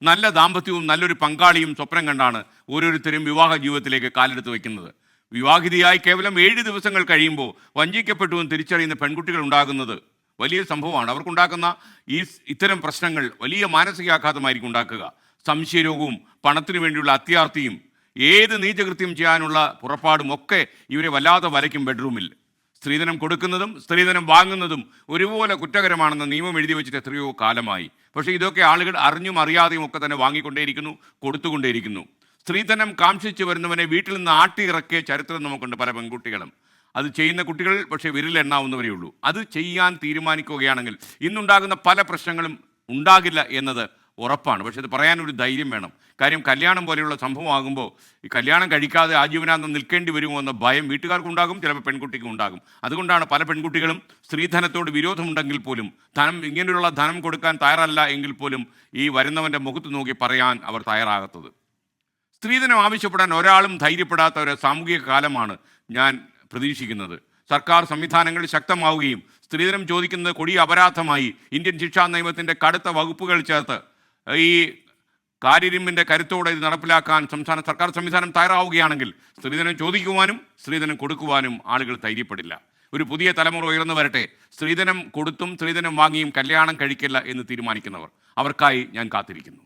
നല്ല ദാമ്പത്യവും നല്ലൊരു പങ്കാളിയും സ്വപ്നം കണ്ടാണ് ഓരോരുത്തരും വിവാഹ ജീവിതത്തിലേക്ക് കാലെടുത്ത് വയ്ക്കുന്നത്. വിവാഹിതയായി കേവലം 7 ദിവസങ്ങൾ കഴിയുമ്പോൾ വഞ്ചിക്കപ്പെട്ടു എന്ന് തിരിച്ചറിയുന്ന പെൺകുട്ടികൾ ഉണ്ടാകുന്നത് വലിയ സംഭവമാണ്. അവർക്കുണ്ടാക്കുന്ന ഇത്തരം പ്രശ്നങ്ങൾ വലിയ മാനസികാഘാതമായിരിക്കും ഉണ്ടാക്കുക. സംശയരോഗവും പണത്തിനു വേണ്ടിയുള്ള അത്യാർത്തിയും ഏത് നീചകൃത്യം ചെയ്യാനുള്ള പുറപ്പാടും ഒക്കെ ഇവരെ വല്ലാതെ വരയ്ക്കും. ബെഡ്റൂമിൽ സ്ത്രീധനം കൊടുക്കുന്നതും സ്ത്രീധനം വാങ്ങുന്നതും ഒരുപോലെ കുറ്റകരമാണെന്ന് നിയമം എഴുതി വെച്ചിട്ട് എത്രയോ കാലമായി. പക്ഷേ ഇതൊക്കെ ആളുകൾ അറിഞ്ഞും അറിയാതെയും ഒക്കെ തന്നെ വാങ്ങിക്കൊണ്ടേയിരിക്കുന്നു, കൊടുത്തുകൊണ്ടേയിരിക്കുന്നു. സ്ത്രീധനം കാംക്ഷിച്ച് വരുന്നവനെ വീട്ടിൽ നിന്ന് ആട്ടിയിറക്കിയ ചരിത്രം നമുക്കുണ്ട് പല പെൺകുട്ടികളും. അത് ചെയ്യുന്ന കുട്ടികൾ പക്ഷേ വിരലെണ്ണാവുന്നവരേ ഉള്ളൂ. അത് ചെയ്യാൻ തീരുമാനിക്കുകയാണെങ്കിൽ ഇന്നുണ്ടാകുന്ന പല പ്രശ്നങ്ങളും ഉണ്ടാകില്ല എന്നത് ഉറപ്പാണ്. പക്ഷെ അത് പറയാനൊരു ധൈര്യം വേണം. കാര്യം കല്യാണം പോലെയുള്ള സംഭവമാകുമ്പോൾ ഈ കല്യാണം കഴിക്കാതെ ആജീവനാന്തം നിൽക്കേണ്ടി വരുമോ എന്ന ഭയം വീട്ടുകാർക്കുണ്ടാകും, ചിലപ്പോൾ പെൺകുട്ടിക്കും ഉണ്ടാകും. അതുകൊണ്ടാണ് പല പെൺകുട്ടികളും സ്ത്രീധനത്തോട് വിരോധമുണ്ടെങ്കിൽ പോലും ഇങ്ങനെയുള്ള ധനം കൊടുക്കാൻ തയ്യാറല്ല എങ്കിൽ പോലും ഈ വരുന്നവൻ്റെ മുഖത്ത് നോക്കി പറയാൻ അവർ തയ്യാറാകാത്തത്. സ്ത്രീധനം ആവശ്യപ്പെടാൻ ഒരാളും ധൈര്യപ്പെടാത്ത ഒരു സാമൂഹിക കാലമാണ് ഞാൻ പ്രതീക്ഷിക്കുന്നത്. സർക്കാർ സംവിധാനങ്ങൾ ശക്തമാവുകയും സ്ത്രീധനം ചോദിക്കുന്നത് കൊടിയ അപരാധമായി ഇന്ത്യൻ ശിക്ഷാ നിയമത്തിൻ്റെ കടുത്ത വകുപ്പുകൾ ചേർത്ത് ഈ കാര്യരിമ്പിൻ്റെ കരുത്തോടെ ഇത് നടപ്പിലാക്കാൻ സംസ്ഥാന സർക്കാർ സംവിധാനം തയ്യാറാവുകയാണെങ്കിൽ സ്ത്രീധനം ചോദിക്കുവാനും സ്ത്രീധനം കൊടുക്കുവാനും ആളുകൾ ധൈര്യപ്പെടില്ല. ഒരു പുതിയ തലമുറ ഉയർന്നു വരട്ടെ. സ്ത്രീധനം കൊടുത്തും സ്ത്രീധനം വാങ്ങിയും കല്യാണം കഴിക്കില്ല എന്ന് തീരുമാനിക്കുന്നവർ, അവർക്കായി ഞാൻ കാത്തിരിക്കുന്നു.